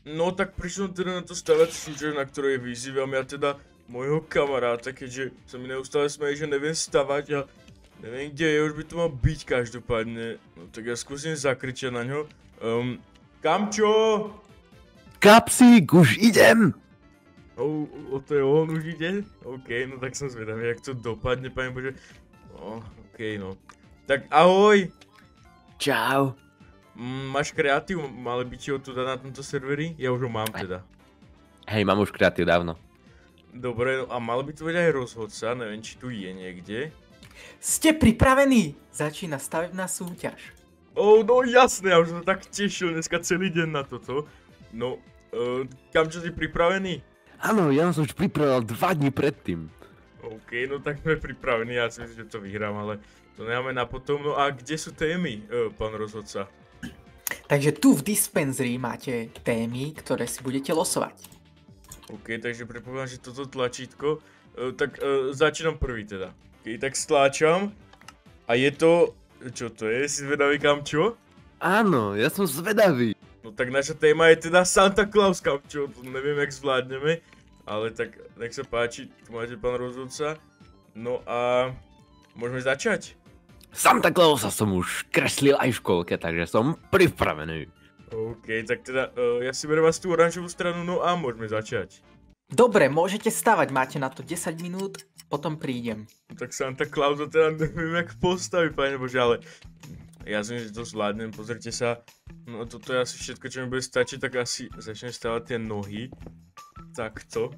No tak prišiel teda na to stavať súťaž, na ktorej vyzývam ja teda môjho kamaráta, keďže sa mi neustále smeje, že neviem stavať a neviem kde je, už by to mal byť každopádne. No tak ja skúsim zakričať na ňo. Kamčo! Kapsík, už idem! To je on už ide? OK, no tak som zvedavý, jak to dopadne, pane Bože. OK, no. Tak ahoj! Čau. Máš kreatív? Mali by ti ho tu dať na tomto serveri? Ja už ho mám teda. Hej, mám už kreatív dávno. Dobre, no a mal by to byť aj rozhodca, neviem či tu je niekde. Ste pripravení? Začína stavebná súťaž. No jasné, ja už som tak tešil dneska celý deň na toto. No, Kamčo, si pripravený? Áno, ja som už pripravil 2 dní predtým. OK, no tak sme pripravení, ja si myslím, že to vyhrám, ale to necháme na potom. No a kde sú témy, pán rozhodca? Takže tu v dispenzeri máte témy, ktoré si budete losovať. OK, takže predpokladám, že toto tlačítko, tak začínam prvý teda. OK, tak stláčam a je to, čo to je, si zvedavý Kamčo? Áno, ja som zvedavý. No tak naša téma je teda Santa Claus, Kamčo, to neviem jak zvládneme, ale tak nech sa páči, tu máte pán rozhodca. No a môžeme začať? Santa Clausa som už kreslil aj v školke, takže som pripravený. OK, tak teda ja si berem vás tú oranžovú stranu, no a môžeme začať. Dobre, môžete stavať, máte na to 10 minút, potom prídem. No tak Santa Clausa teda neviem jak postaviť, pane Bože, ale ja si myslím, že to zvládnem, pozrite sa. No toto je asi všetko, čo mi bude stačiť, tak asi začnem stavať tie nohy. Takto.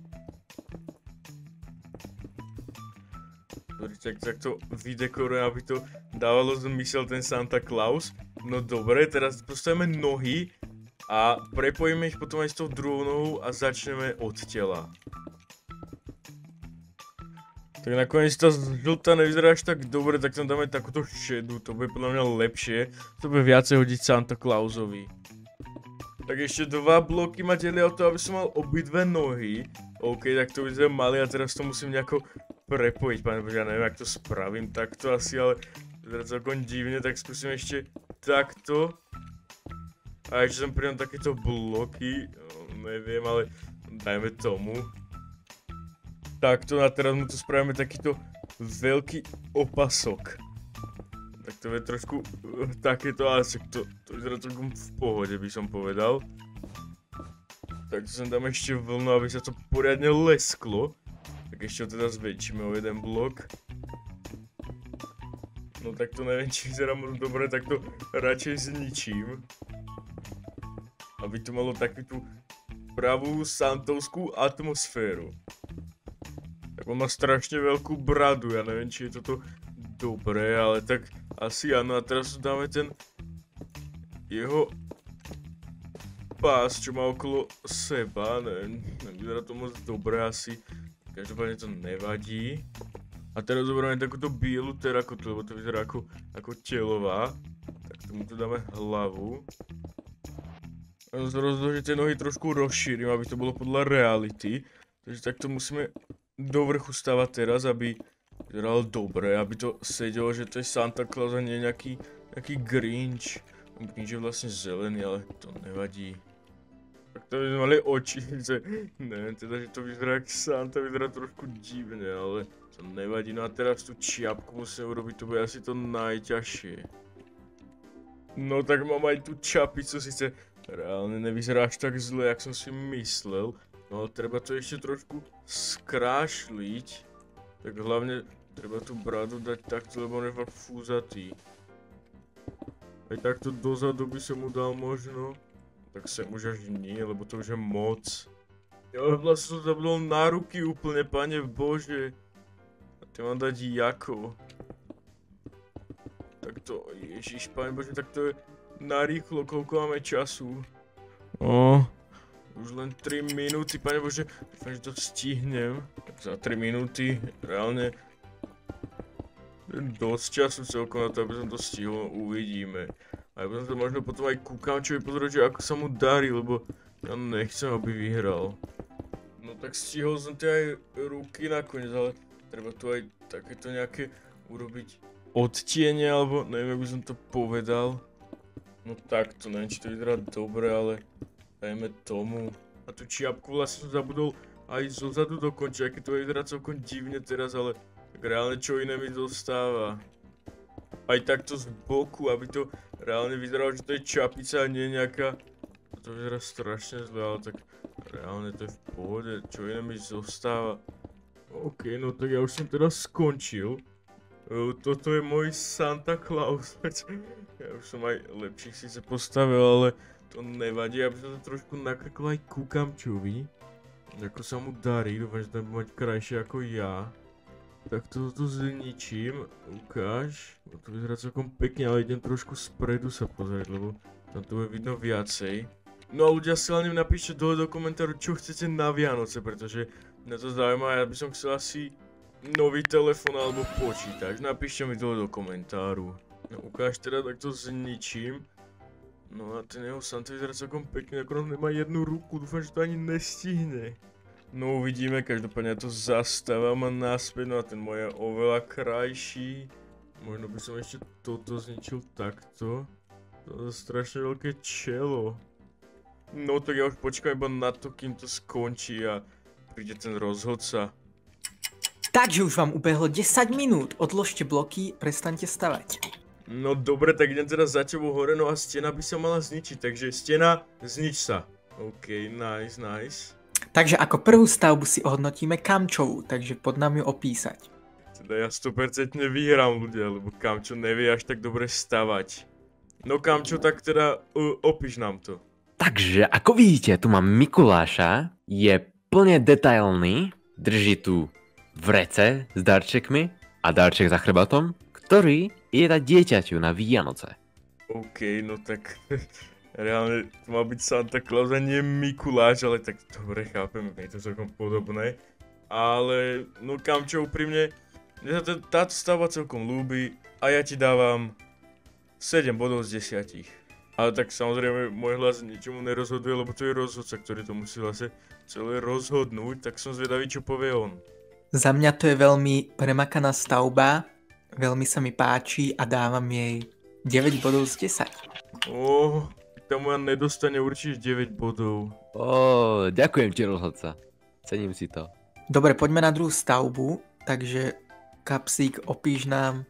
Tak to vydekorujem, aby to dávalo zmysel ten Santa Claus. No dobre, teraz postavíme nohy a prepojíme ich potom aj s tou druhou nohou a začneme od tela. Tak nakoniec tá žltá nevyzerá až tak dobre, tak tam dáme takúto šedú, to bude podľa mňa lepšie. To bude viacej hodiť Santa Clausovi. Tak ešte 2 bloky ma delia o to, aby som mal obidve nohy. OK, tak to vyzerá malý a teraz to musím nejako prepojiť, pane Bože, ja neviem, jak to spravím takto asi, ale vyzerá celkom divne, tak skúsim ešte takto. A ešte som pridám takéto bloky, neviem, ale dajme tomu. Takto a teraz mu tu spravíme takýto veľký opasok. Tak to je trošku takéto, ale to vyzerá celkom v pohode, by som povedal. Tak to sem dáme ešte vlnu, aby sa to poriadne lesklo. Tak ešte ho teda zväčšíme o 1 blok. No tak to neviem, či vyzerá možno dobre, tak to radšej zničím. Aby to malo takú tú pravú santovskú atmosféru. Tak on má strašne veľkú bradu, ja neviem, či je toto dobré, ale tak asi áno. A teraz dáme ten jeho pás, čo má okolo seba, neviem, vyzerá to moc dobre asi. Každopádne to nevadí. A teraz zoberieme takúto bielu terakotu, lebo to vyzerá ako telová. Tak tomu tu dáme hlavu. A rozhodne tie nohy trošku rozšírim, aby to bolo podľa reality. Takže takto musíme do vrchu stavať teraz, aby vyzeralo dobre, aby to sedelo, že to je Santa Claus a nie nejaký Grinch. Grinch je vlastne zelený, ale to nevadí. Tak to by sme mali oči, že neviem teda, že to vyzerá jak Santa, vyzerá trošku divne, ale to nevadí. No a teraz tú čiapku musím urobiť, to bude asi to najťažšie. No tak mám aj tú čapicu, síce reálne nevyzerá až tak zle, jak som si myslel. No ale treba to ešte trošku skrášliť. Tak hlavne treba tú bradu dať takto, lebo on je fakt fúzatý. Aj takto dozadu by som mu dal možno. Tak sem už až nie, lebo to už je moc. Ja vlastne som zabudol na ruky úplne, pane Bože. A ty mám dať jako. Tak to, ježiš, pane Bože, tak to je narýchlo, koľko máme času. Už len 3 minúty, pane Bože, dúfam, že to stihnem. Tak za 3 minúty, reálne dosť času celkom na to, aby som to stihol, uvidíme. A ja to možno potom aj kúkam, čo pozrieť, že ako sa mu darí, lebo ja nechcem, aby vyhral. No tak stihol som tie aj ruky nakoniec, ale treba tu aj takéto nejaké urobiť odtiene, alebo neviem, ako by som to povedal. No takto, neviem, či to vyzerá dobre, ale Dajme tomu. A tu čiapku vlastne som zabudol aj zozadu dokončiť, aj keď to vyzerá celkom divne teraz, ale tak reálne čo iné mi zostáva. Aj takto z boku, aby to reálne vyzeralo, že to je čapica a nie nejaká... To vyzerá strašne zle, ale tak reálne to je v pohode, čo iné mi zostáva. OK, no tak ja už som teraz skončil. Toto je môj Santa Claus. Ja už som aj lepších síce postavil, ale to nevadí, aby som to trošku nakrkol aj ku Kamčovi. Ako sa mu darí, dúfam, že to bude mať krajšie ako ja. Tak toto zničím, ukáž. To vyzerá celkom pekne, ale idem trošku spredu sa pozrieť, lebo tam to bude vidno viacej. No a ľudia si len napíšte dole do komentáru, čo chcete na Vianoce, pretože mňa to zaujíma, ja by som chcel asi nový telefón alebo počítač. Napíšte mi dole do komentáru. No ukáž teda, tak to zničím. No a ten jeho Santa vyzerá celkom pekne, akorát nemá jednu ruku, dúfam, že to ani nestihne. No uvidíme, každopádne ja to zastávam a naspäť, no a ten môj je oveľa krajší. Možno by som ešte toto zničil takto. To je strašne veľké čelo. No tak ja už počkám iba na to, kým to skončí a príde ten rozhodca. Takže už vám ubehlo 10 minút. Odložte bloky, prestaňte stavať. No dobre, tak idem teda za tebou hore, no a stena by sa mala zničiť, takže stena, znič sa. OK, nice, nice. Takže ako prvú stavbu si ohodnotíme Kamčovú, takže pod nám ju opísať. Teda ja 100% vyhrám ľudia, lebo Kamčo nevie až tak dobre stavať. No Kamčo, tak teda opíš nám to. Takže ako vidíte, tu mám Mikuláša, je plne detailný, drží tu vrece s darčekmi a darček za chrbátom, ktorý ide dať dieťaťu na Vianoce. OK, no tak reálne to má byť Santa Claus a nie Mikuláš, ale tak dobre chápem, je to celkom podobné. Ale no Kamčo, úprimne, mne sa táto stavba celkom ľúbi a ja ti dávam 7 bodov z 10. Ale tak samozrejme môj hlas ničomu nerozhoduje, lebo to je rozhodca, ktorý to musí vlastne celé rozhodnúť, tak som zvedavý, čo povie on. Za mňa to je veľmi premakaná stavba, veľmi sa mi páči a dávam jej 9 bodov z 10. Tá moja nedostane určite 9 bodov. Ďakujem ti, rozhodca. Cením si to. Dobre, poďme na druhú stavbu, takže Kapsík, opíš nám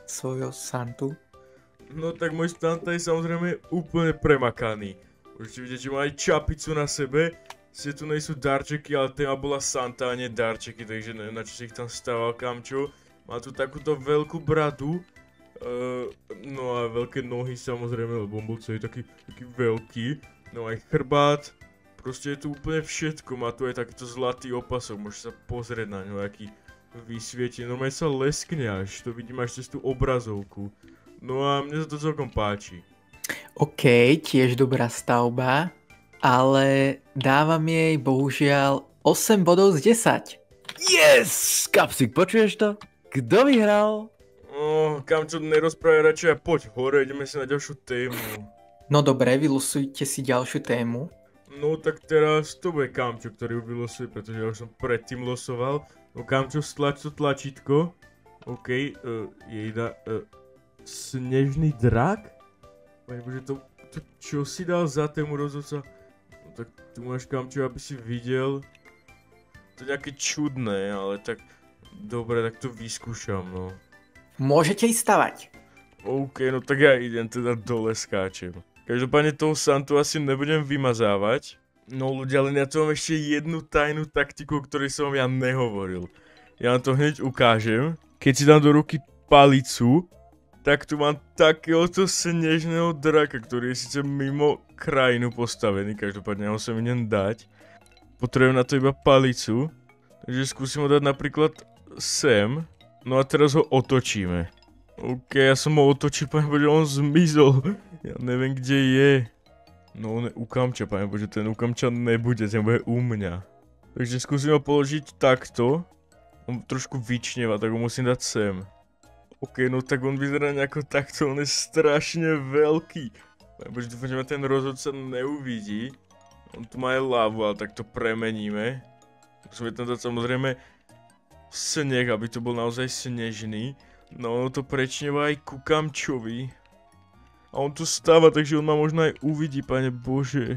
svojho Santu. No tak môj Santa je samozrejme úplne premakaný. Môžete vidieť, že má aj čapicu na sebe. Sice tu nejsú darčeky, ale téma bola Santa a nie darčeky, takže neviem, na čo si ich tam stával Kamčo. Má tu takúto veľkú bradu. No a veľké nohy samozrejme, lebo on bol celý taký veľký. No aj chrbát. Proste je tu úplne všetko. Má tu aj takýto zlatý opasok, môžeš sa pozrieť na ňo, aký vysvietí. Normálne sa leskne až, to vidím až cez tú obrazovku. No a mne sa to celkom páči. OK, tiež dobrá stavba, ale dávam jej bohužiaľ 8 bodov z 10. Yes! Kapsík, počuješ to? Kto vyhral? Kamčo, nerozprávaj radšej, poď hore, ideme si na ďalšiu tému. No dobre, vylosujte si ďalšiu tému. No tak teraz to bude Kamčo, ktorý ju vylosuje, pretože ja už som predtým losoval. No Kamčo, stlač to tlačítko. OK, Snežný drak? Bože, to čo si dal za tému rozhodca? No tak tu máš Kamčo, aby si videl. To je nejaké čudné, ale tak... Dobre, tak to vyskúšam, no. Môžete ísť stavať. OK, no tak ja idem teda dole skáčem. Každopádne toho Santu asi nebudem vymazávať. No ľudia, len ja tu mám ešte jednu tajnú taktiku, o ktorej som vám ja nehovoril. Ja vám to hneď ukážem. Keď si dám do ruky palicu, tak tu mám takéhoto snežného draka, ktorý je síce mimo krajinu postavený. Každopádne ho sem idem dať. Potrebujem na to iba palicu. Takže skúsim ho dať napríklad sem. No a teraz ho otočíme. OK, ja som ho otočil, pane Bože, on zmizol. Ja neviem, kde je. No on je u Kamča, pane Bože, ten u Kamča nebude, ten bude u mňa. Takže skúsim ho položiť takto. On trošku vyčneva, tak ho musím dať sem. OK, no tak on vyzerá nejako takto, on je strašne veľký. Pane Bože, dúfam, že ma ten rozhodca neuvidí. On tu má aj lávu, ale tak to premeníme. Musíme tam dať samozrejme sneh, aby to bol naozaj snežný. No ono to prečneva aj ku Kamčovi. A on tu stáva, takže on ma možno aj uvidí, pane Bože.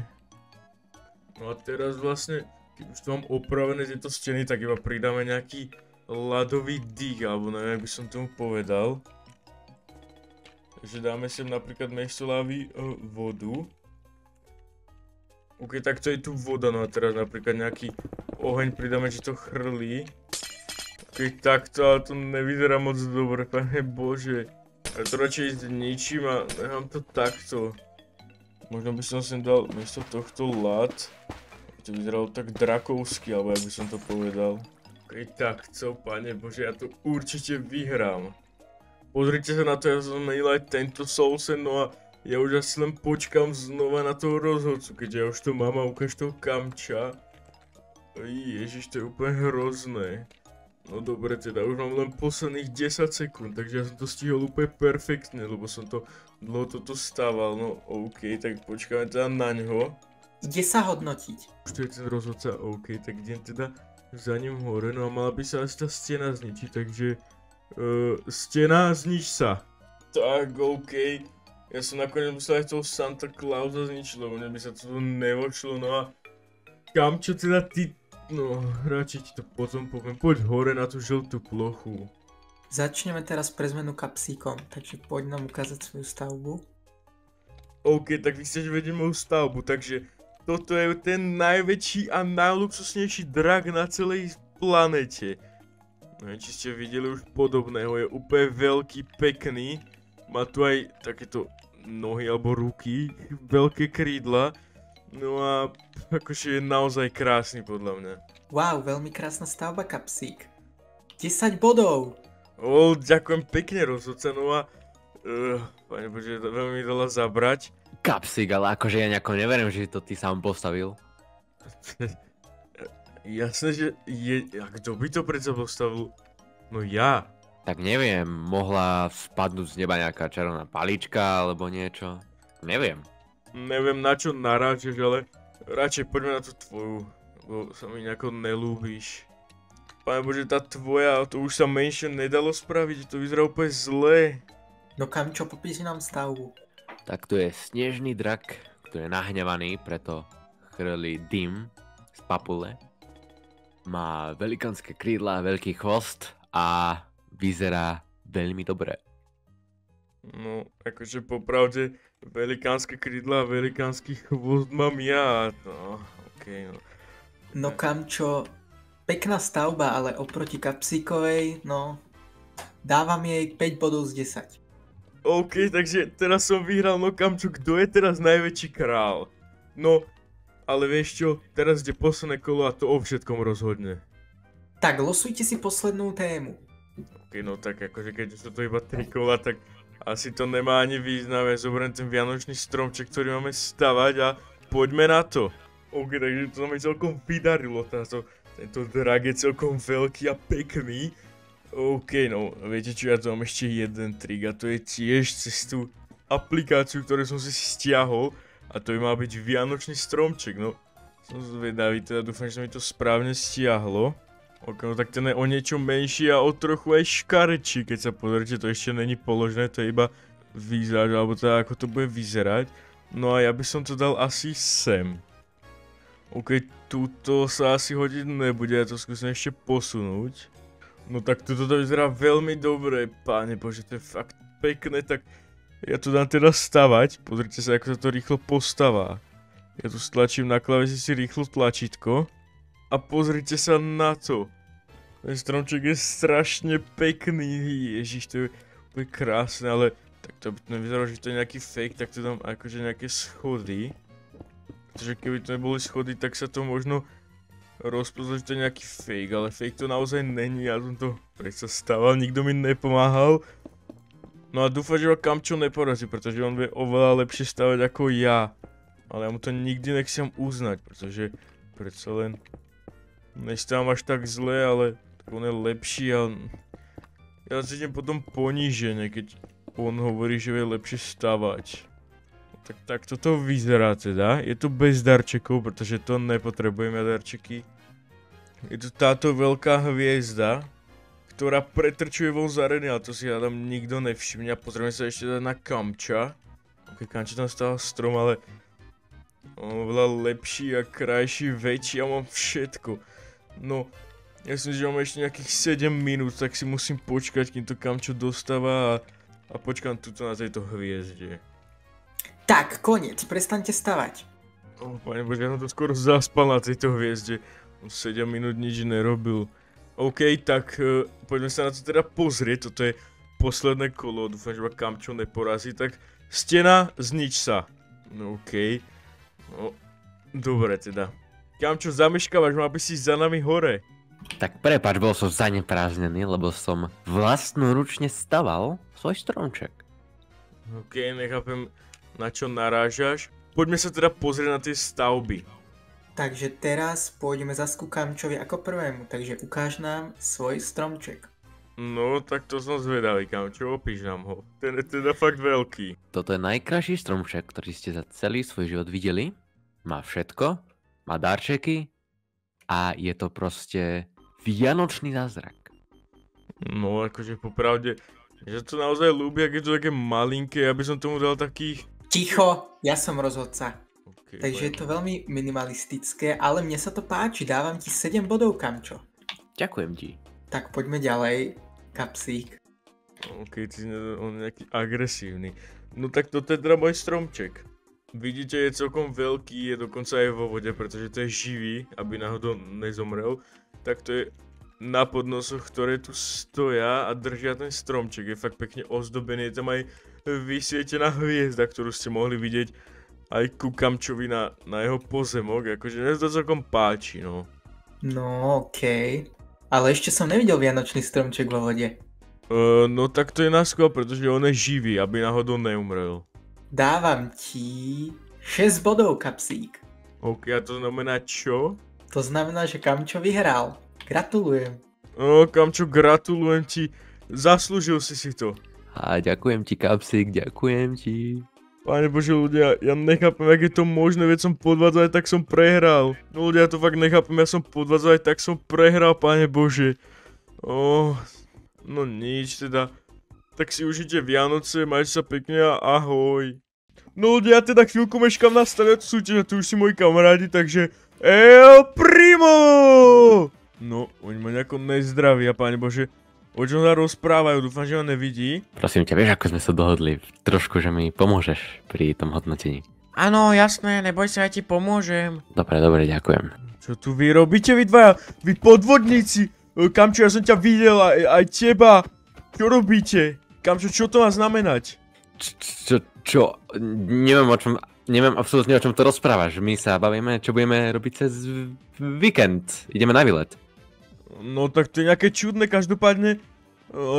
No a teraz vlastne, keď už tu mám opravené tieto steny, tak iba pridáme nejaký ľadový dých, alebo neviem, jak by som tomu povedal. Takže dáme sem napríklad miesto lávy vodu. OK, tak to je tu voda, no a teraz napríklad nejaký oheň pridáme, či to chrlí. OK, takto, ale to nevyzerá moc dobre, pane bože. Ja to radšej zničím a nechám to takto. Možno by som sem dal miesto tohto ľad. To vyzeralo tak drakovsky, alebo ja by som to povedal. OK, takto, pane bože, ja to určite vyhrám. Pozrite sa na to, ja som zmenil aj tento soulsen, no a ja už asi len počkám znova na toho rozhodcu, keďže ja už to mám a ukáž toho kamča. Ježiš, to je úplne hrozné. No dobre teda, už mám len posledných 10 sekúnd, takže ja som to stihol úplne perfektne, lebo som to dlho toto stával, no OK, tak počkáme teda na ňo. Ide sa hodnotiť. Už to je ten rozhodca, OK, tak idem teda za ním hore, no a mala by sa asi tá stena zničiť, takže stena, znič sa. Tak, OK, ja som nakoniec musel aj toho Santa Clausa zničiť, lebo mne by sa to nevošlo, no a kam čo teda ty... No, radšej ti to potom poviem. Poď hore na tú žltú plochu. Začneme teraz pre zmenu kapsíkom, takže poď nám ukázať svoju stavbu. OK, tak vy chceš vedieť moju stavbu, takže toto je ten najväčší a najluxusnejší drak na celej planete. No, či ste videli už podobného, je úplne veľký, pekný. Má tu aj takéto nohy alebo ruky, veľké krídla. No a akože je naozaj krásny podľa mňa. Wow, veľmi krásna stavba, kapsík. 10 bodov! Ďakujem pekne, rozhodca, no a... Pane bože, to veľmi dala zabrať. Kapsík, ale akože ja nejako neverím, že to ty sám postavil. Jasné, že je... A kto by to predsa postavil? No ja. Tak neviem, mohla spadnúť z neba nejaká čarovná palička alebo niečo. Neviem. Neviem na čo narážeš, ale radšej poďme na tú tvoju, lebo sa mi nejako nelúbíš. Pane bože, tá tvoja, to už sa menšie nedalo spraviť, to vyzerá úplne zle. No Kamčo, popíš nám stavbu. Tak tu je snežný drak, ktorý je nahnevaný, preto chrlí dym z papule. Má velikánske krídla, veľký chvost a vyzerá veľmi dobre. No, akože popravde, velikánske krídla a velikánsky chvost mám ja, no, okej, no. No Kamčo, pekná stavba, ale oproti kapsíkovej, no, dávam jej 5 bodov z 10. OK, takže teraz som vyhral, no Kamčo, kto je teraz najväčší král? No, ale vieš čo, teraz ide posledné kolo a to o všetkom rozhodne. Tak, losujte si poslednú tému. OK, no tak akože keď sú to iba 3 kola, tak asi to nemá ani význam, ja zoberiem ten vianočný stromček, ktorý máme stavať a poďme na to. OK, takže to sa mi celkom vydarilo, tento drak je celkom veľký a pekný. OK, no, viete čo, ja tu mám ešte jeden trik a to je tiež cez tú aplikáciu, ktorú som si stiahol a to by mal byť vianočný stromček, no. Som zvedavý, teda dúfam, že sa mi to správne stiahlo. OK, no tak ten je o niečo menší a o trochu aj škarečí, keď sa pozrite, to ešte není položené, to je iba výzaž, alebo teda ako to bude vyzerať. No a ja by som to dal asi sem. OK, tuto sa asi hodiť nebude, ja to skúsim ešte posunúť. No tak tuto to vyzerá veľmi dobre, páne bože, to je fakt pekné, tak ja to dám teda stavať, pozrite sa, ako sa to rýchlo postavá. Ja tu stlačím na klávesi si rýchlo tlačítko. A pozrite sa na to. Ten stromček je strašne pekný, ježiš, to je úplne krásne, ale tak to by to nevyzeralo, že to je nejaký fake, tak to dám akože nejaké schody. Pretože keby to neboli schody, tak sa to možno rozpoznať, že to je nejaký fake, ale fake to naozaj není, ja som to predsa stával, nikto mi nepomáhal. No a dúfam, že ho Kamčo neporazí, pretože on vie oveľa lepšie stavať ako ja. Ale ja mu to nikdy nechcem uznať, pretože predsa len nestávam až tak zle, ale tak on je lepší a ja cítim potom poníženie, keď on hovorí, že vie lepšie stavať. No, tak toto vyzerá teda, je to bez darčekov, pretože to nepotrebujeme darčeky. Je tu táto veľká hviezda, ktorá pretrčuje von z areny, ale to si hádam nikto nevšimne a pozrieme sa ešte na Kamča. Ok, Kamča tam stáva strom, ale Oveľa lepší a krajší, väčší a mám všetko. No, ja si myslím, že mám ešte nejakých 7 minút, tak si musím počkať, kým to Kamčo dostáva a počkám tuto na tejto hviezde. Tak, koniec, prestaňte stavať. Pane Bože, ja som to skoro zaspal na tejto hviezde. 7 minút nič nerobil. OK, tak poďme sa na to teda pozrieť, toto je posledné kolo, dúfam, že ma Kamčo neporazí, tak stena, znič sa. No OK. No, dobre teda. Kamčo, zameškávaš, mal by si za nami hore. Tak prepáč, bol som zaneprázdnený, lebo som vlastnoručne staval svoj stromček. OK, nechápem, na čo narážaš. Poďme sa teda pozrieť na tie stavby. Takže teraz pôjdeme zas ku Kamčovi ako prvému, takže ukáž nám svoj stromček. No, tak to som zvedavý, Kamčo, opíš nám ho. Ten je teda fakt veľký. Toto je najkrajší stromček, ktorý ste za celý svoj život videli. Má všetko, má darčeky a je to proste vianočný zázrak. No, akože popravde, že to naozaj ľúbi, ak je to také malinké, aby som tomu dal takých... Ticho, ja som rozhodca. Okay, Takže je to veľmi minimalistické, ale mne sa to páči, dávam ti 7 bodov, Kamčo. Ďakujem ti. Tak poďme ďalej, Kapsík. OK, on je nejaký agresívny. No tak toto je teda môj stromček. Vidíte, je celkom veľký, je dokonca aj vo vode, pretože to je živý, aby náhodou nezomrel. Tak to je na podnosoch, ktoré tu stoja a držia ten stromček. Je fakt pekne ozdobený, je tam aj vysvietená hviezda, ktorú ste mohli vidieť aj ku Kamčovi na jeho pozemok. Akože mne to celkom páči, no. No, okej. Ale ešte som nevidel vianočný stromček vo vode. No tak to je na skôr, pretože on je živý, aby náhodou neumrel. Dávam ti 6 bodov, Kapsík. OK, a to znamená čo? To znamená, že Kamčo vyhral. Gratulujem. Kamčo, gratulujem ti. Zaslúžil si to. A ďakujem ti, Kapsík, ďakujem ti. Pane Bože, ľudia, ja nechápem, jak je to možné, veď som podvádzal, aj tak som prehral. No ľudia, ja to fakt nechápem, ja som podvádzal, aj tak som prehral, Pane Bože. No nič teda. Tak si užite Vianoce, majte sa pekne a ahoj. No ľudia, ja teda chvíľku meškám nastaviať súťaž, a tu už si moji kamarádi, takže El Primo! No, oni ma nejako nezdravia, Pane Bože. O čom sa rozprávajú, dúfam, že ho nevidí. Prosím ťa, vieš, ako sme sa dohodli? Trošku, že mi pomôžeš pri tom hodnotení. Áno, jasné, neboj sa, ja ti pomôžem. Dobre, ďakujem. Čo tu vy robíte, vy dvaja? Vy podvodníci! Kamčo, ja som ťa videl, aj teba. Čo robíte? Kamčo, čo to má znamenať? Čo? Neviem absolútne, o čom to rozprávaš. My sa bavíme, čo budeme robiť cez víkend. Ideme na výlet. No tak to je nejaké čudné, každopádne.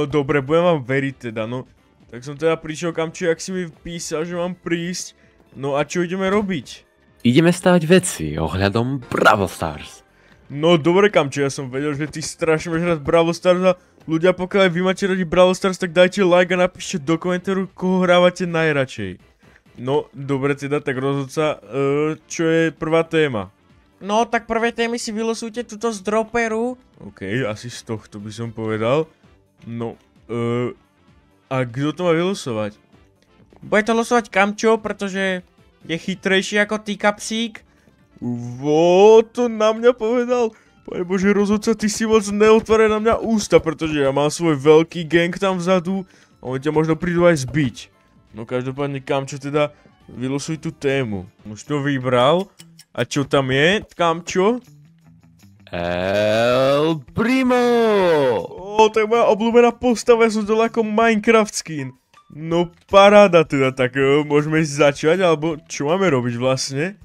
Dobre, budem vám veriť teda, no. Tak som teda prišiel, Kamčo, jak si mi písal, že mám prísť. No a čo ideme robiť? Ideme stavať veci ohľadom Brawl Stars. No dobre, Kamčo, ja som vedel, že ty strašne máš rád Brawl Stars a ľudia, pokiaľ aj vy máte radi Brawl Stars, tak dajte like a napíšte do komentáru, koho hrávate najradšej. No, dobre teda, tak rozhodca, čo je prvá téma? No, tak prvé témy si vylosujte tuto z droperu. OK, asi z tohto by som povedal. No, a kto to má vylosovať? Bude to losovať Kamčo, pretože je chytrejší ako ty, Kapsík. To na mňa povedal. Pane Bože, rozhodca, ty si moc neotváraj na mňa ústa, pretože ja mám svoj veľký gang tam vzadu a oni ťa možno prídu aj zbiť. No každopádne, Kamčo, teda vylosuj tú tému. Už to vybral. A čo tam je, Kamčo? El Primo! To je moja obľúbená postava, ja som to ako Minecraft skin. No paráda teda, tak môžeme začať, alebo čo máme robiť vlastne?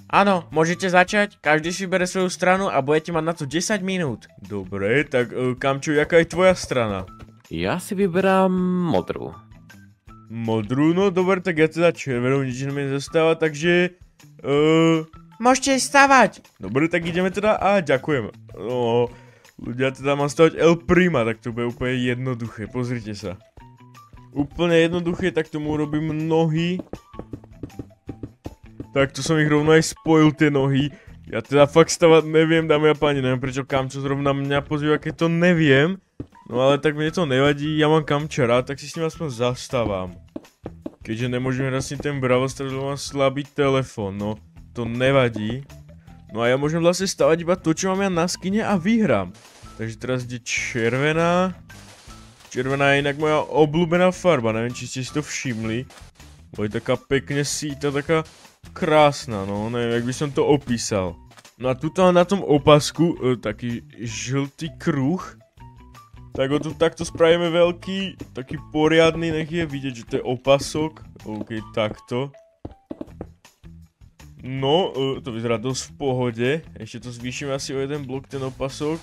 Áno, môžete začať, každý si bere svoju stranu a budete mať na to 10 minút. Dobre, tak Kamčo, jaká je tvoja strana? Ja si vyberám modrú. Modrú, no dobre, tak ja teda červenú, nič mi nezostáva, takže... Môžete stavať. Dobre, tak ideme teda a ďakujem. No, ľudia teda mám stavať El Prima, tak to bude úplne jednoduché, pozrite sa. Úplne jednoduché, tak tomu urobím nohy. Tak tu som ich rovno aj spojil tie nohy. Ja teda fakt stavať neviem, dámy a páni, neviem prečo Kamčo zrovna mňa pozýva, keď to neviem. No ale tak mne to nevadí, ja mám Kamča rád, tak si s ním aspoň zastávam. Keďže nemôžem hrať s ním ten Brawl Stars, lebo mám slabý telefón, no. to nevadí. No a ja môžem vlastne stavať iba to, čo mám ja na skine a vyhrám. Takže teraz ide červená. Červená je inak moja obľúbená farba, neviem, či ste si to všimli. Bo je taká pekne síta, taká krásna, no, neviem, jak by som to opísal. No a tuto na tom opasku, taký žltý kruh. Tak ho tu takto spravíme veľký, taký poriadny, nech je vidieť, že to je opasok. OK, takto. No, to vyzerá dosť v pohode. Ešte to zvýšime asi o jeden blok, ten opasok.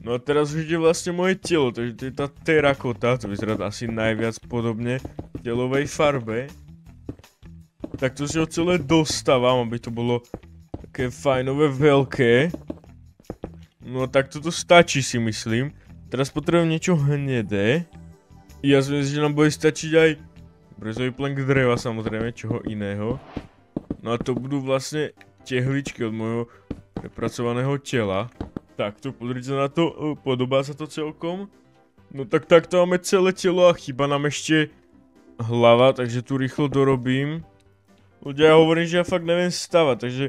No a teraz už ide vlastne moje telo, takže to je tá terakota, to vyzerá asi najviac podobne telovej farbe. Tak to si ho celé dostávam, aby to bolo také fajnové, veľké. No tak toto stačí, si myslím. Teraz potrebujem niečo hnedé. Ja si myslím, že nám bude stačiť aj brezový plenk dreva, samozrejme, čoho iného. No a to budú vlastne tehličky od môjho prepracovaného tela. Takto, pozrite sa na to, podobá sa to celkom. No tak takto máme celé telo a chýba nám ešte hlava, takže tu rýchlo dorobím. Ľudia, ja hovorím, že ja fakt neviem stavať, takže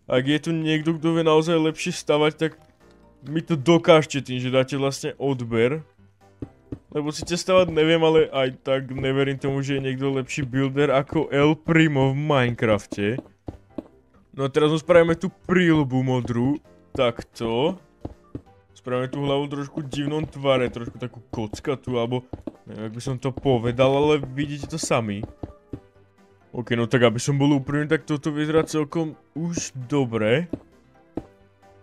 ak je tu niekto, kto vie naozaj lepšie stavať, tak mi to dokážte tým, že dáte vlastne odber. Lebo síce stavať neviem, ale aj tak neverím tomu, že je niekto lepší builder ako El Primo v Minecrafte. No a teraz mu spravíme tú príľubu modrú. Takto. Spravíme tú hlavu trošku divnom tvare, trošku takú kockatú, alebo neviem, jak by som to povedal, ale vidíte to sami. OK, no tak aby som bol úprimný, tak toto vyzerá celkom už dobre.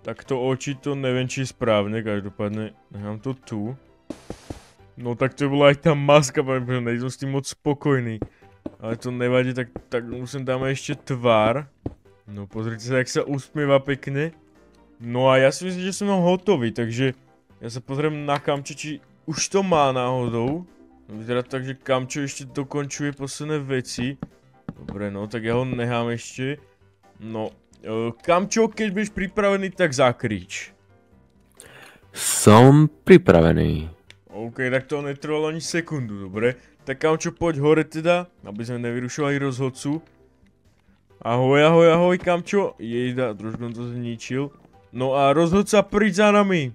Takto oči to neviem, či je správne, každopádne nechám to tu. No tak to bola aj tá maska, pretože nejsem s tým moc spokojný. Ale to nevadí, tak musím dáme ešte tvár. No pozrite sa, jak sa usmieva pekne. No a ja si myslím, že som hotový, takže ja sa pozriem na Kamčo, či už to má náhodou. Vyzerá tak, že Kamčo ešte dokončuje posledné veci. Dobre, no tak ja ho nechám ešte. No, Kamčo, keď budeš pripravený, tak zakrič. Som pripravený. OK, tak to netrvalo ani sekundu, dobre? Tak Kamčo, poď hore teda, aby sme nevyrušovali rozhodcu. Ahoj, ahoj, ahoj, Kamčo. Jejda, trošku to zničil. No a rozhodca, príď za nami.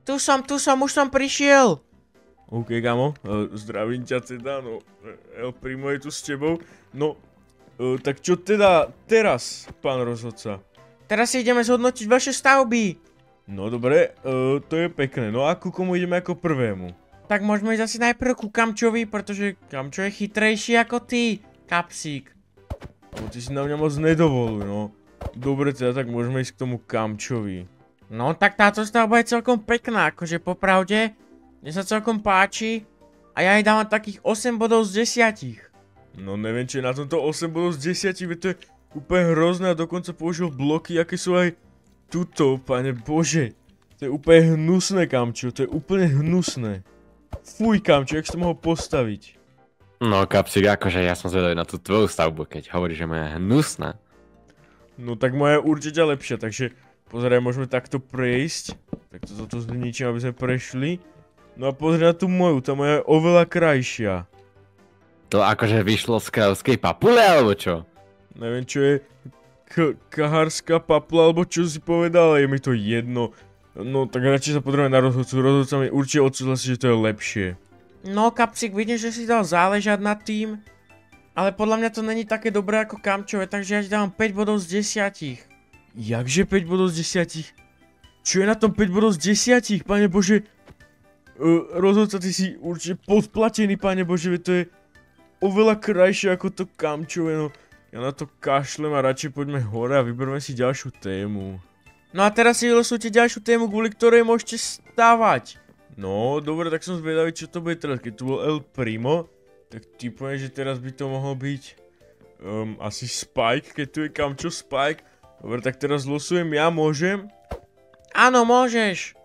Tu som, už som prišiel. OK, kamo, zdravím ťa teda, no, El Primo je tu s tebou. No, tak čo teda teraz, pán rozhodca? Teraz si ideme zhodnotiť vaše stavby. No dobre, to je pekné, no a ku komu ideme ako prvému? Tak môžeme ísť asi najprv ku Kamčovi, pretože Kamčo je chytrejší ako ty, Kapsík. No ty si na mňa moc nedovoluj, no. Dobre teda, tak môžeme ísť k tomu Kamčovi. No tak táto stavba je celkom pekná, akože popravde. Mne sa celkom páči a ja jej dávam takých 8 bodov z 10. No neviem, či je na tomto 8 bodov z 10, veď to je úplne hrozné a dokonca použil bloky, aké sú aj tuto, pane bože. To je úplne hnusné, Kamčo, to je úplne hnusné. Fuj, Kamčo, jak si to mohol postaviť? No Kapsík, akože ja som zvedavý na tú tvoju stavbu, keď hovoríš, že moja je hnusná. No tak moja je určite lepšia, takže pozeraj, môžeme takto prejsť. Tak toto zničím, aby sme prešli. No a pozri na tú moju, tá moja je oveľa krajšia. To akože vyšlo z kráľovskej papule, alebo čo? Neviem, čo je kahárska papula, alebo čo si povedal, je mi to jedno. No tak radšej sa pozrieme na rozhodcu, rozhodca mi určite odsúhlasí, že to je lepšie. No Kapsík, vidím, že si dal záležať nad tým. Ale podľa mňa to není také dobré ako Kamčové, takže ja ti dávam 5 bodov z 10. Jakže 5 bodov z 10? Čo je na tom 5 bodov z 10, pane bože? Rozhodca, ty si určite podplatený, pane bože, veď to je oveľa krajšie ako to Kamčové, no. Ja na to kašlem a radšej poďme hore a vyberme si ďalšiu tému. No a teraz si vylosujte ďalšiu tému, kvôli ktorej môžete stavať. No, dobre, tak som zvedavý, čo to bude teraz, keď tu bol El Primo. Tak typujem, že teraz by to mohol byť asi Spike, keď tu je Kamčo Spike. Dobre, tak teraz losujem ja, môžem? Áno, môžeš.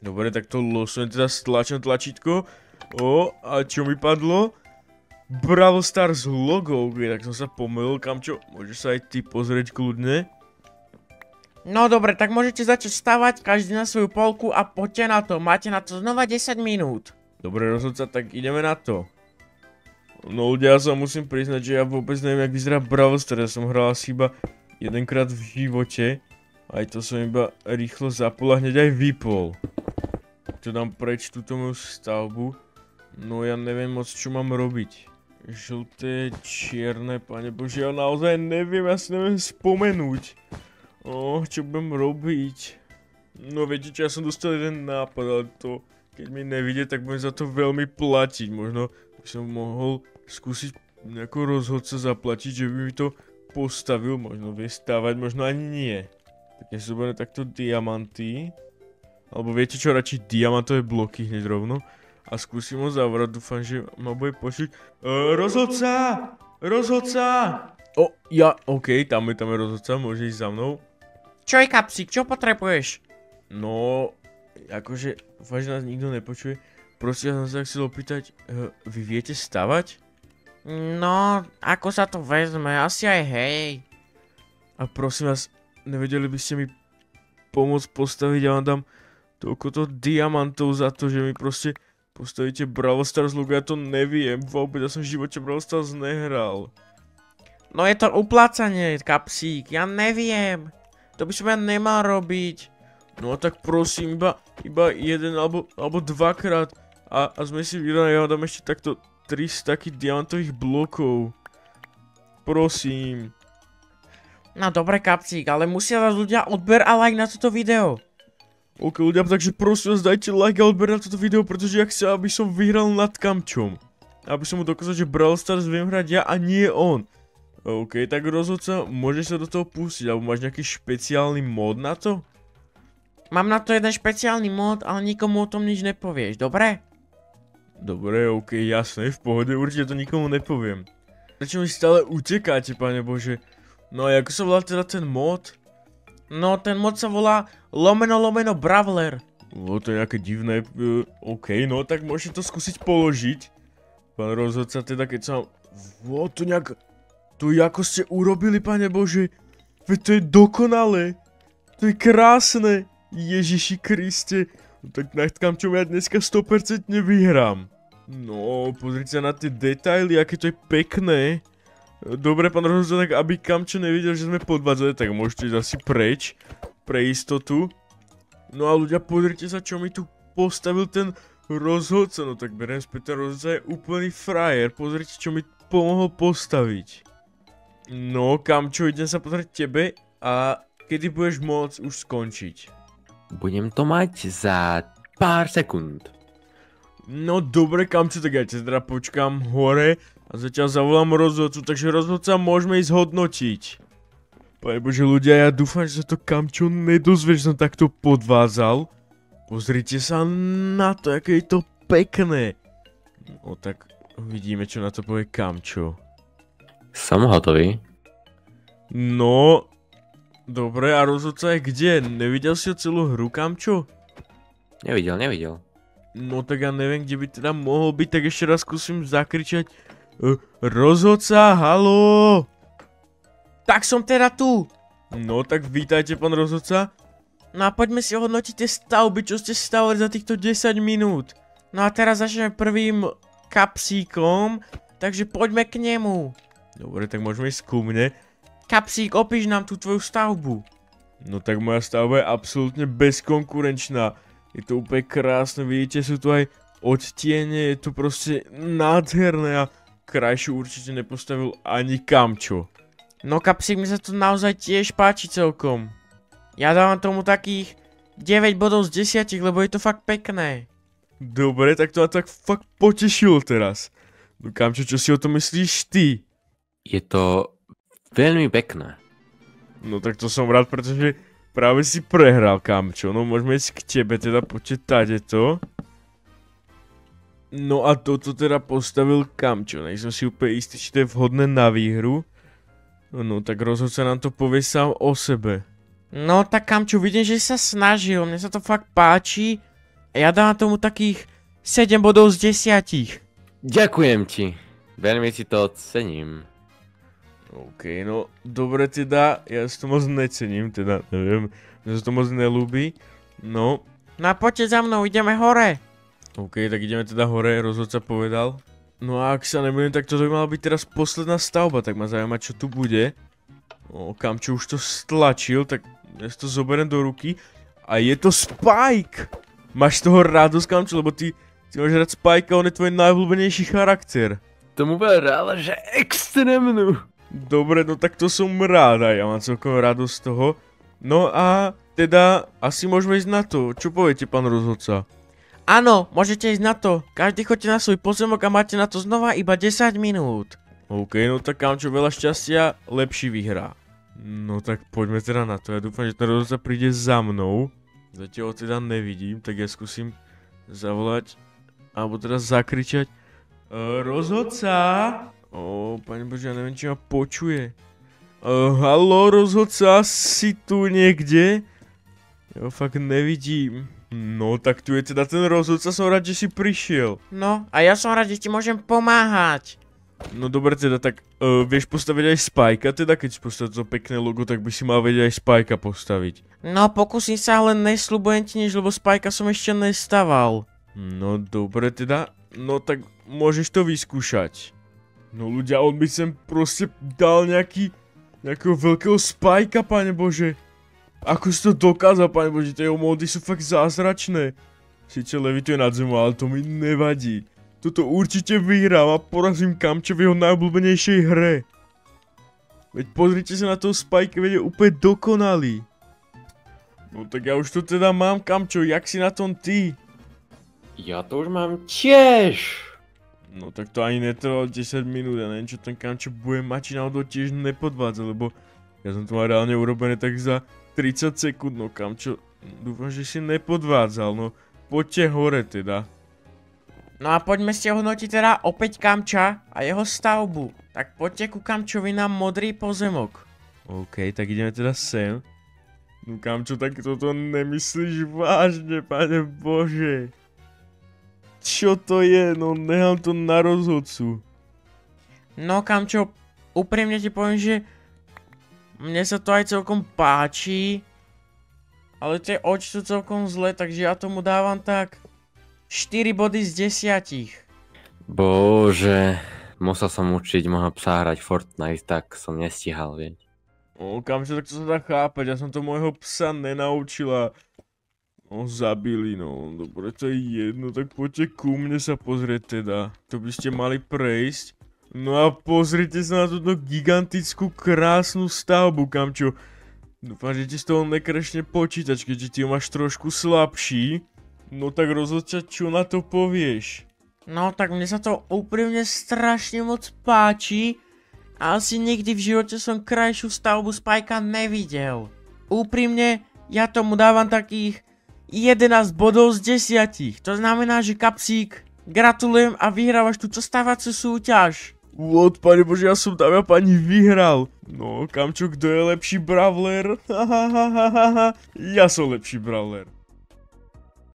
Dobre, tak to losujem, teda stlačím tlačítko. O, a čo mi padlo? Brawl Stars logo, tak som sa pomýlil, Kamčo, môžeš sa aj ty pozrieť kľudne. No dobre, tak môžete začať stavať, každý na svoju polku a poďte na to, máte na to znova 10 minút. Dobre, rozhodca, tak ideme na to. No ľudia, ja sa musím priznať, že ja vôbec neviem, jak vyzerá Brawl Stars. Ja som hral asi iba jedenkrát v živote. Aj to som iba rýchlo zapol a hneď aj vypol. To dám preč túto moju stavbu. No ja neviem moc, čo mám robiť. Žlté, čierne, pane bože, ja naozaj neviem, ja si neviem spomenúť. Čo budem robiť? No viete čo, ja som dostal jeden nápad, ale to, keď mi nevidie, tak budem za to veľmi platiť. Možno by som mohol skúsiť nejakého rozhodca zaplatiť, že by mi to postavil, možno vie stávať, možno ani nie. Tak ja si zoberiem takto diamanty. Alebo viete čo, radšej diamantové bloky hneď rovno. A skúsim ho zavrať, dúfam, že ma bude počuť. Rozhodca! Rozhodca! OK, tam je rozhodca, môže ísť za mnou. Čo je, Kapsík, čo potrebuješ? No, akože, dúfam, že nás nikto nepočuje. Prosím, ja som sa chcel opýtať, vy viete stavať? No, ako sa to vezme, asi aj hej. A prosím vás, nevedeli by ste mi pomôcť postaviť, ja vám dám toľkoto diamantov za to, že mi proste postavíte Brawl Stars logo, ja to neviem, vôbec, ja som v živote Brawl Stars nehral. No je to uplácanie, Kapsík, ja neviem. To by som ja nemal robiť. No tak prosím, iba jeden alebo dvakrát a sme si vyhrali, ja vám dám ešte takto 300 takých diamantových blokov. Prosím. No dobre, Kapsík, ale musia dať ľudia odber a like na toto video. OK ľudia, takže prosím vás dajte like a odber na toto video, pretože ja chcem, aby som vyhral nad Kamčom. Aby som mu dokázal, že Brawl Stars viem hrať ja a nie on. OK, tak rozhodca, môžeš sa do toho pustiť, alebo máš nejaký špeciálny mod na to? Mám na to jeden špeciálny mod, ale nikomu o tom nič nepovieš, dobre? Dobre, OK, jasné, v pohode, určite to nikomu nepoviem. Prečo mi stále utekáte, pane bože? No a ako sa volá teda ten mod? No, ten mod sa volá lomeno Brawler. To je nejaké divné, OK, no tak môžete to skúsiť položiť. Pán rozhodca, teda keď sa... to nejak... To ako ste urobili, pane bože. Veď to je dokonalé. To je krásne. Ježiši Kriste. No tak nad Kamčom ja dneska 100% vyhrám. No, pozrite sa na tie detaily, aké to je pekné. Dobre, pán rozhodca, tak aby Kamčo nevidel, že sme podvádzali, tak môžete ísť asi preč. Pre istotu. No a ľudia, pozrite sa, čo mi tu postavil ten rozhodca. No tak beriem späť, ten rozhodca je úplný frajer. Pozrite, čo mi pomohol postaviť. No, Kamčo, idem sa pozrieť tebe a kedy budeš môcť už skončiť? Budem to mať za pár sekúnd. No dobre, Kamčo, tak ja ťa teda počkám hore a zatiaľ zavolám rozhodcu, takže rozhodca môžeme ísť hodnotiť. Pane bože ľudia, ja dúfam, že sa to Kamčo nedozvie, že som takto podvádzal. Pozrite sa na to, aké je to pekné. No tak vidíme, čo na to povie Kamčo. Som hotový. No, dobre, a rozhodca je kde? Nevidel si ho celú hru, Kamčo? Nevidel. No tak ja neviem, kde by teda mohol byť, tak ešte raz skúsim zakričať. Rozhodca, haló! Tak som teda tu. No tak vítajte, pán rozhodca. No a poďme si ohodnotiť tie stavby, čo ste stavili za týchto 10 minút. No a teraz začneme prvým Kapsíkom, takže poďme k nemu. Dobre, tak môžeme ísť ku mne. Kapsík, opíš nám tú tvoju stavbu. No tak moja stavba je absolútne bezkonkurenčná. Je to úplne krásne, vidíte, sú tu aj odtiene, je to proste nádherné a krajšiu určite nepostavil ani Kamčo. No Kapsík, mi sa to naozaj tiež páči celkom. Ja dávam tomu takých 9 bodov z 10, lebo je to fakt pekné. Dobre, tak to ma tak fakt potešilo teraz. No Kamčo, čo si o tom myslíš ty? Je to veľmi pekné. No tak to som rád, pretože práve si prehral, Kamčo. No môžeme ísť k tebe, teda poďte to. No a toto teda postavil Kamčo. Nejsem si úplne istý, či to je vhodné na výhru. No tak rozhodca nám to povie sám o sebe. No tak Kamčo, vidím, že sa snažil, mne sa to fakt páči. Ja dávam tomu takých 7 bodov z 10. Ďakujem ti. Veľmi si to cením. OK, no dobre teda, ja si to moc necením, teda neviem, že sa to moc nelúbi. No. No a poďte za mnou, ideme hore. OK, tak ideme teda hore, rozhodca povedal. No a ak sa nebudem, tak toto by mala byť teraz posledná stavba, tak ma zaujíma, čo tu bude. Kamčo už to stlačil, tak ja si to zoberiem do ruky. A je to Spike! Máš z toho radosť, Kamčo, lebo ty máš rád Spike a on je tvoj najobľúbenejší charakter. Tomu bude ale že extrémnu. Dobre, no tak to som rád a ja mám celkom radosť z toho. No a teda asi môžeme ísť na to. Čo poviete, pán rozhodca? Áno, môžete ísť na to. Každý choďte na svoj pozemok a máte na to znova iba 10 minút. OK, no tak Kamčo, veľa šťastia, lepší vyhrá. No tak poďme teda na to. Ja dúfam, že ten rozhodca príde za mnou. Zatiaľ ho teda nevidím, tak ja skúsim zavolať, alebo teda zakričať. Rozhodca? Pane Bože, ja neviem, či ma počuje. Haló, rozhodca, si tu niekde? Ja ho fakt nevidím. No, tak tu je teda ten rozhodca, som rád, že si prišiel. No, a ja som rád, že ti môžem pomáhať. No dobre teda, tak vieš postaviť aj Spajka, teda keď si postaviť to pekné logo, tak by si mal vedieť aj Spajka postaviť. No, pokúsim sa, ale nesľubujem ti nič, lebo Spajka som ešte nestaval. No dobre teda, no tak môžeš to vyskúšať. No ľudia, on by sem proste dal nejakého veľkého Spajka, pane Bože. Ako si to dokázal, pane Bože, tie jeho módy sú fakt zázračné. Sice levituje nad zemou, ale to mi nevadí. Toto určite vyhrám a porazím Kamča v jeho najobľúbenejšej hre. Veď pozrite sa na toho Spike, veď je úplne dokonalý. No tak ja už to teda mám, Kamčo, jak si na tom ty? Ja to už mám tiež. No tak to ani netrvalo 10 minút, ja neviem čo ten Kamčo bude mať, či náhodou tiež nepodvádza, lebo ja som to mal reálne urobené tak za 30 sekúnd, no Kamčo, dúfam, že si nepodvádzal, no poďte hore teda. No a poďme si hodnotiť teda opäť Kamča a jeho stavbu. Tak poďte ku Kamčovi na modrý pozemok. OK, tak ideme teda sem. No Kamčo, tak toto nemyslíš vážne, pane Bože. Čo to je? No nechám to na rozhodcu. No Kamčo, úprimne ti poviem, že mne sa to aj celkom páči, ale tie oči sú celkom zlé, takže ja tomu dávam tak 4 body z 10. Bože, musel som učiť môjho psa hrať Fortnite, tak som nestíhal, vieš. Kamčo, tak to sa dá chápať, ja som to môjho psa nenaučila. Zabili, no, dobre, to je jedno, tak poďte ku mne sa pozrieť teda. To by ste mali prejsť. No a pozrite sa na túto gigantickú krásnu stavbu, Kamčo. Dúfam, že ti z toho nekrešne počítač, keďže ty ho máš trošku slabší. No tak rozhodca, čo na to povieš? No tak mne sa to úprimne strašne moc páči. A asi nikdy v živote som krajšiu stavbu Spajka nevidel. Úprimne, ja tomu dávam takých 11 bodov z 10. To znamená, že Kapsík, gratulujem a vyhrávaš túto stávaciu súťaž. What, pane Bože, ja som tam, ja pani vyhral. No, Kamčo, kto je lepší brawler? Ja som lepší brawler.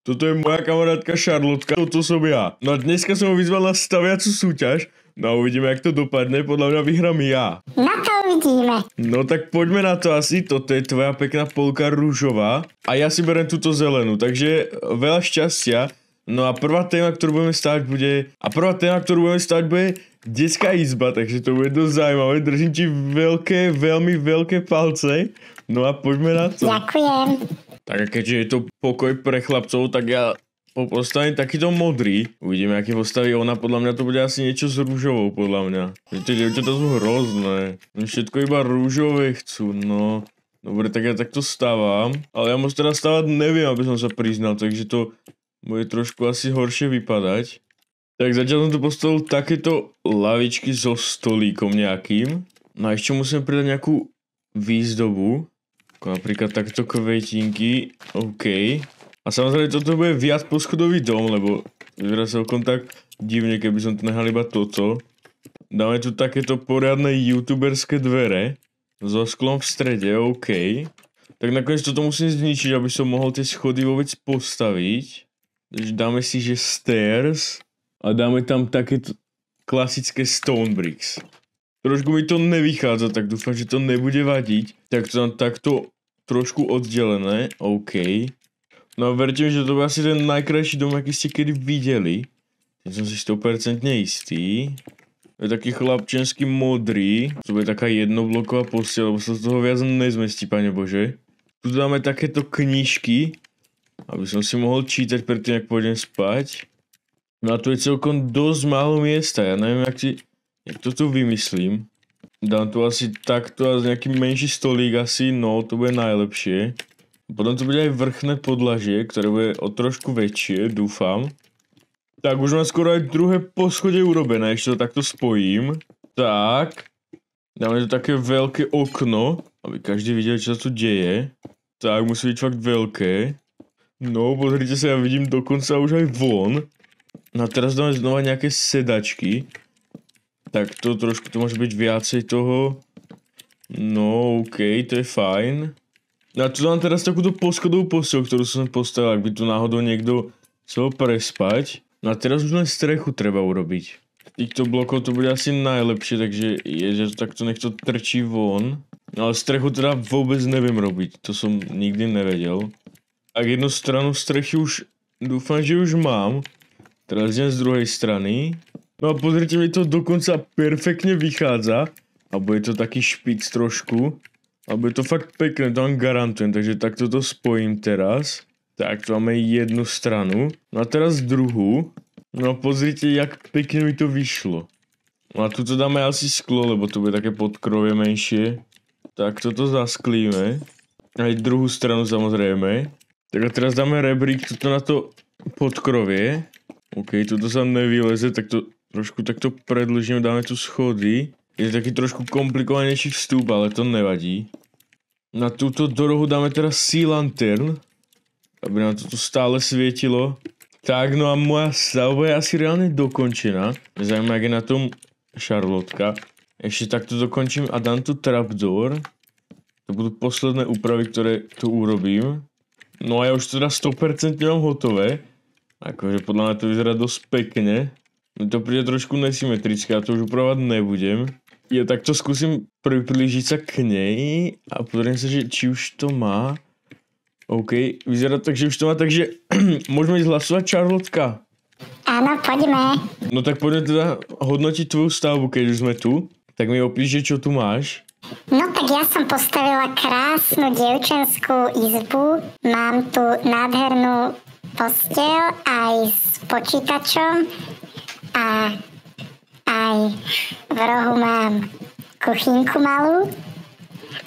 Toto je moja kamarátka Šarlotka, toto som ja. No a dneska som ho vyzval na staviacu súťaž. No a uvidíme, jak to dopadne, podľa mňa vyhrám ja. Na to uvidíme. No tak poďme na to asi, toto je tvoja pekná polka rúžová. A ja si berem túto zelenú, takže veľa šťastia. No a prvá téma, ktorú budeme stavať bude detská izba, takže to bude dosť zaujímavé. Držím ti veľmi veľké palce. No a poďme na to. Ďakujem. Tak a keďže je to pokoj pre chlapcov, tak ja postavím takýto modrý. Uvidíme, aký postaví ona. Podľa mňa to bude asi niečo s rúžovou, podľa mňa. Tie dievčatá sú hrozné. Všetko iba rúžové chcú, no. Dobre, tak ja takto stávam. Ale ja moc teraz stávať neviem, aby som sa priznal, takže to bude trošku asi horšie vypadať. Tak zatiaľ som tu postavil takéto lavičky so stolíkom nejakým. No a ešte musím pridať nejakú výzdobu. Ako napríklad takto kvetinky. OK. A samozrejme toto bude viac poschodový dom, lebo vyzerá celkom tak divne, keby som tu nehal iba toto. Dáme tu takéto poriadne youtuberské dvere. So sklom v strede, OK. Tak nakoniec toto musím zničiť, aby som mohol tie schody vôbec postaviť. Takže dáme si, že stairs. A dáme tam takéto klasické stone bricks. Trošku mi to nevychádza, tak dúfam, že to nebude vadiť. Tak to tam takto trošku oddelené, OK. No a verte mi, že to bude asi ten najkrajší dom, aký ste kedy videli. Teď som si 100% istý. Je taký chlapčenský modrý. To bude taká jednobloková posteľ, lebo sa z toho viac nezmestí, pane Bože. Tu dáme takéto knižky, aby som si mohol čítať predtým, ak pôjdem spať. No a tu je celkom dosť málo miesta, ja neviem, jak to tu vymyslím. Dám tu asi takto a nejaký menší stolík asi, no to bude najlepšie. Potom tu bude aj vrchné podlažie, ktoré bude o trošku väčšie, dúfam. Tak už mám skoro aj druhé poschodie urobené, ešte to takto spojím. Tak. Dáme tu také veľké okno, aby každý videl, čo sa tu deje. Tak, musí byť fakt veľké. No, pozrite sa, ja vidím dokonca už aj von. No a teraz dáme znova nejaké sedačky. Tak to trošku, to môže byť viacej toho. No, okej, to je fajn. No a tu dám teraz takúto poschodovú posteľ, ktorú som postavil, ak by tu náhodou niekto chcel prespať. No a teraz už len strechu treba urobiť. Týchto blokov to bude asi najlepšie, takže že takto nech to trčí von. No ale strechu teda vôbec neviem robiť, to som nikdy nevedel. Tak jednu stranu strechy už, dúfam, že už mám. Teraz idem z druhej strany. No a pozrite, mi to dokonca perfektne vychádza. Alebo je to taký špic trošku. Alebo je to fakt pekné, to vám garantujem. Takže takto to spojím teraz. Tak, tu máme jednu stranu. No a teraz druhú. No a pozrite, jak pekne mi to vyšlo. No a tuto dáme asi sklo, lebo to bude také podkrovie menšie. Tak toto zasklíme. Aj druhú stranu samozrejme. Tak a teraz dáme rebrík tuto na to podkrovie. OK, tuto sa nevyleze, tak to trošku takto predĺžime, dáme tu schody. Je to taký trošku komplikovanejší vstup, ale to nevadí. Na túto do rohu dáme teraz sea lantern, aby nám toto stále svietilo. Tak, no a moja stavba je asi reálne dokončená. Zaujímavé, jak je na tom Charlotka. Ešte takto dokončím a dám tu trapdoor. To budú posledné úpravy, ktoré tu urobím. No a ja už teda 100% mám hotové. Akože podľa mňa to vyzerá dosť pekne. To príde trošku nesymetrické, ja to už upravovať nebudem. Ja takto skúsim priblížiť sa k nej a pozriem sa, že či už to má. OK, vyzerá tak, že už to má, takže môžeme ísť hlasovať, Charlotka? Áno, poďme. No tak poďme teda hodnotiť tvoju stavbu, keď už sme tu. Tak mi opíš, čo tu máš. No tak ja som postavila krásnu dievčenskú izbu. Mám tu nádhernú posteľ aj s počítačom a aj v rohu mám kuchynku malú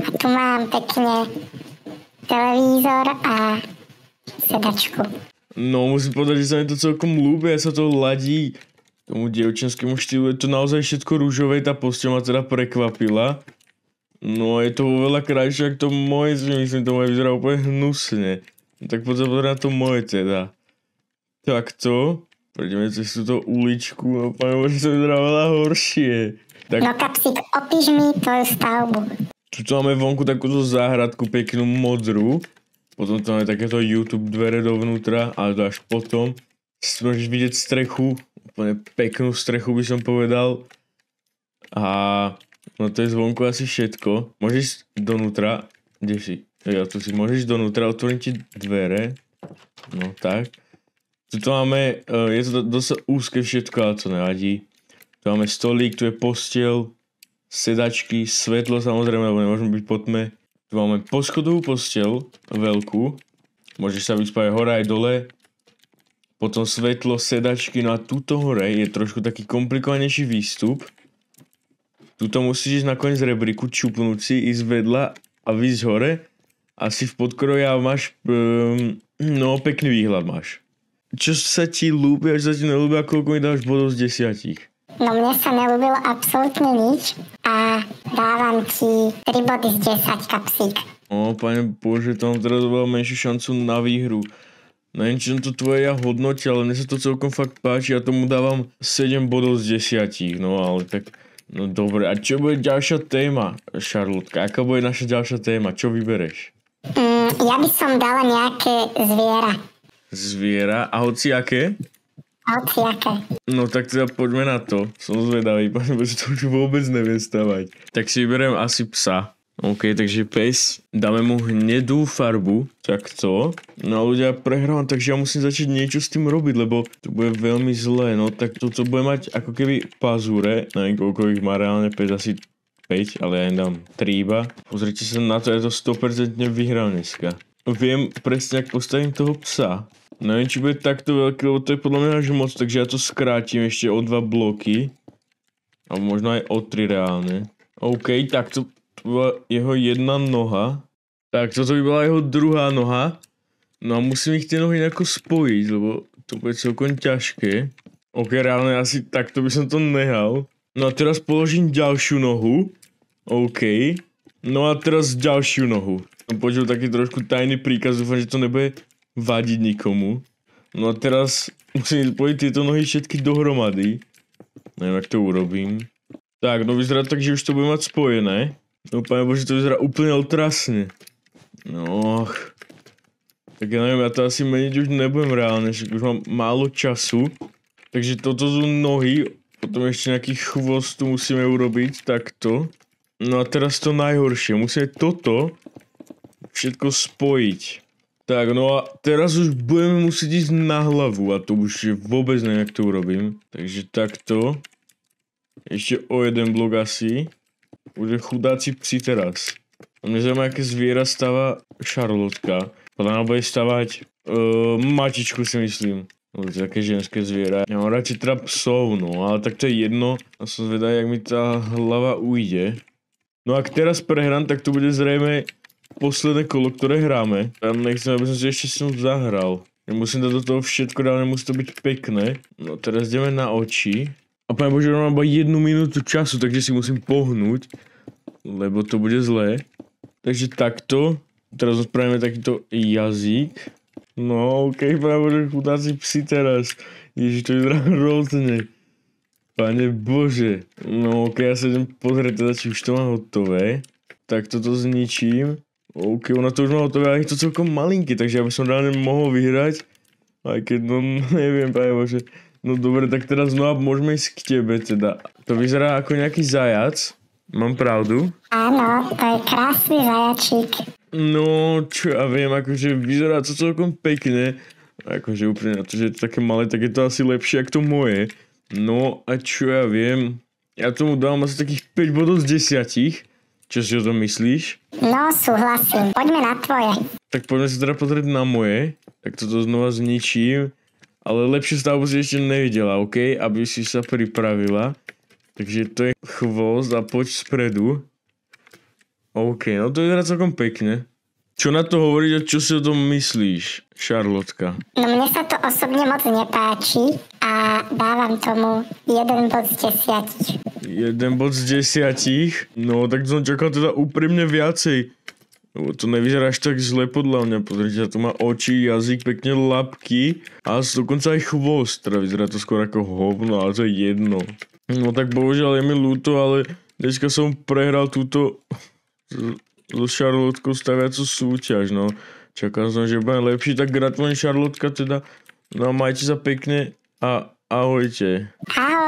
a tu mám pekne televízor a sedačku. No musím povedať, že sa mi to celkom ľúbi, ja sa to ladí tomu dievčenskému štýlu, je to naozaj všetko rúžové, tá posteľ ma teda prekvapila. No je to veľa krajšie, ako to moje, si myslím, to moje vyzerá úplne hnusne. Tak poďme sa na to moje teda. Takto. Prejdeme cez túto uličku a poviem, že to vyzerá veľa horšie. Tak... No Kapsík, opíš mi tvoju stavbu. Tuto máme vonku takúto záhradku peknú modrú. Potom tam máme takéto YouTube dvere dovnútra, ale to až potom. Môžeš vidieť strechu, úplne peknú strechu by som povedal. A no to je zvonku asi všetko. Môžeš donútra, kde si? Ja tu si môžeš donútra, otvorím ti dvere. No tak. Tuto máme, je to dosť úzke všetko, ale to nevadí. Tu máme stolík, tu je posteľ, sedačky, svetlo samozrejme, lebo nemôžeme byť po tme. Tu máme poschodovú posteľ, veľkú. Môžeš sa vyspať hore aj dole. Potom svetlo, sedačky, no a tuto hore je trošku taký komplikovanejší výstup. Tuto musíš ísť na koniec rebríku, čupnúť si, ísť vedľa a výjsť hore. Asi v podkroji a máš, no pekný výhľad máš. Čo sa ti ľúbi a čo sa ti neľúbi a koľko mi dáš bodov z 10? No mne sa neľúbilo absolútne nič a dávam ti 3 body z 10, Kapsík. Pane Bože, to mám teraz veľa menšiu šancu na výhru. Neviem, či som to tvoje ja hodnotia, ale mne sa to celkom fakt páči, ja tomu dávam 7 bodov z 10, no ale tak, no dobre. A čo bude ďalšia téma, Charlotka? Aká bude naša ďalšia téma? Čo vybereš? Ja by som dala nejaké zviera. Zviera? A hociaké? Hociaké. No tak teda poďme na to. Som zvedavý, pane Bože, to už vôbec neviem stavať. Tak si vyberiem asi psa. OK, takže pes, dáme mu hnedú farbu, takto. No a ľudia, prehrávam, takže ja musím začať niečo s tým robiť, lebo to bude veľmi zlé. No tak toto bude mať ako keby pazúre, neviem koľko ich má reálne, pes asi 5, ale ja im dám 3 iba. Pozrite sa na to, ja to 100% vyhrám dneska. Viem presne, ak postavím toho psa. Neviem, či bude takto veľký, lebo to je podľa mňa až moc, takže ja to skrátim ešte o 2 bloky. Alebo možno aj o 3 reálne. OK, tak to bola jeho jedna noha. Tak toto by bola jeho druhá noha. No a musím ich tie nohy nejako spojiť, lebo to bude celkom ťažké. OK, reálne asi takto by som to nehal. No a teraz položím ďalšiu nohu. OK. No a teraz ďalšiu nohu. Som počul taký trošku tajný príkaz, dúfam, že to nebude vadiť nikomu. No a teraz musím spojiť tieto nohy všetky dohromady. Neviem, jak to urobím. Tak, no vyzerá tak, že už to bude mať spojené. No pane bože, to vyzerá úplne otrasne. No. Tak ja neviem, ja to asi meniť už nebudem reálne, že už mám málo času. Takže toto sú nohy, potom ešte nejaký chvost tu musíme urobiť, takto. No a teraz to najhoršie, musíme toto všetko spojiť. Tak, no a teraz už budeme musieť ísť na hlavu a to už vôbec neviem, jak to urobím. Takže takto. Ešte o jeden blok asi. Bude chudáci psi teraz. A mne zaujíma, aké zviera stáva Šarlotka. Podľa mňa bude stavať mačičku, si myslím. No, to je také ženské zviera. Ja mám radšej teda psov, no, ale tak to je jedno. A som zvedavý, jak mi tá hlava ujde. No ak teraz prehrám, tak to bude zrejme posledné kolo, ktoré hráme. Ja nechcem, aby som si ešte som zahral. Ja musím dať do toho všetko, ale musí to byť pekné. No teraz ideme na oči. A pane bože, mám iba 1 minútu času, takže si musím pohnúť. Lebo to bude zlé. Takže takto. Teraz spravíme takýto jazyk. No okej, pane bože, chudáci psi teraz. Ježiš, to vyzerá hrozne. Pane bože. No okej, ja sa idem pozrieť teda, či už to mám hotové. Tak toto zničím. OK, ona to už má hotové, ale je to celkom malinké, takže ja by som reálne mohol vyhrať. Aj keď, no neviem, pane bože. No dobre, tak teraz znova môžeme ísť k tebe teda. To vyzerá ako nejaký zajac. Mám pravdu? Áno, to je krásny zajačík. No, čo ja viem, akože vyzerá to celkom pekne. Akože úplne na to, že je to také malé, tak je to asi lepšie ako to moje. No a čo ja viem, ja tomu dávam asi takých 5 bodov z 10. Čo si o tom myslíš? No, súhlasím. Poďme na tvoje. Tak poďme sa teda pozrieť na moje. Tak toto znova zničím. Ale lepšiu stavbu si ešte nevidela, OK? Aby si sa pripravila. Takže to je chvost a poď spredu. OK, no to vyzerá celkom pekne. Čo na to hovoríš a čo si o tom myslíš, Šarlotka? No mne sa to osobne moc nepáči a dávam tomu 1 bod z 10. 1 bod z 10? No tak som čakal teda úprimne viacej. Lebo to nevyzerá až tak zle podľa mňa. Pozrite, tu má oči, jazyk, pekne labky a dokonca aj chvost. Teda vyzerá to skôr ako hovno, ale to je jedno. No tak bohužiaľ je mi ľúto, ale dneska som prehral túto so Šarlotkou staviacu súťaž, no. Čakal som, že budem lepší, tak gratulujem Šarlotka teda. No majte sa pekne a ahojte. Ahoj.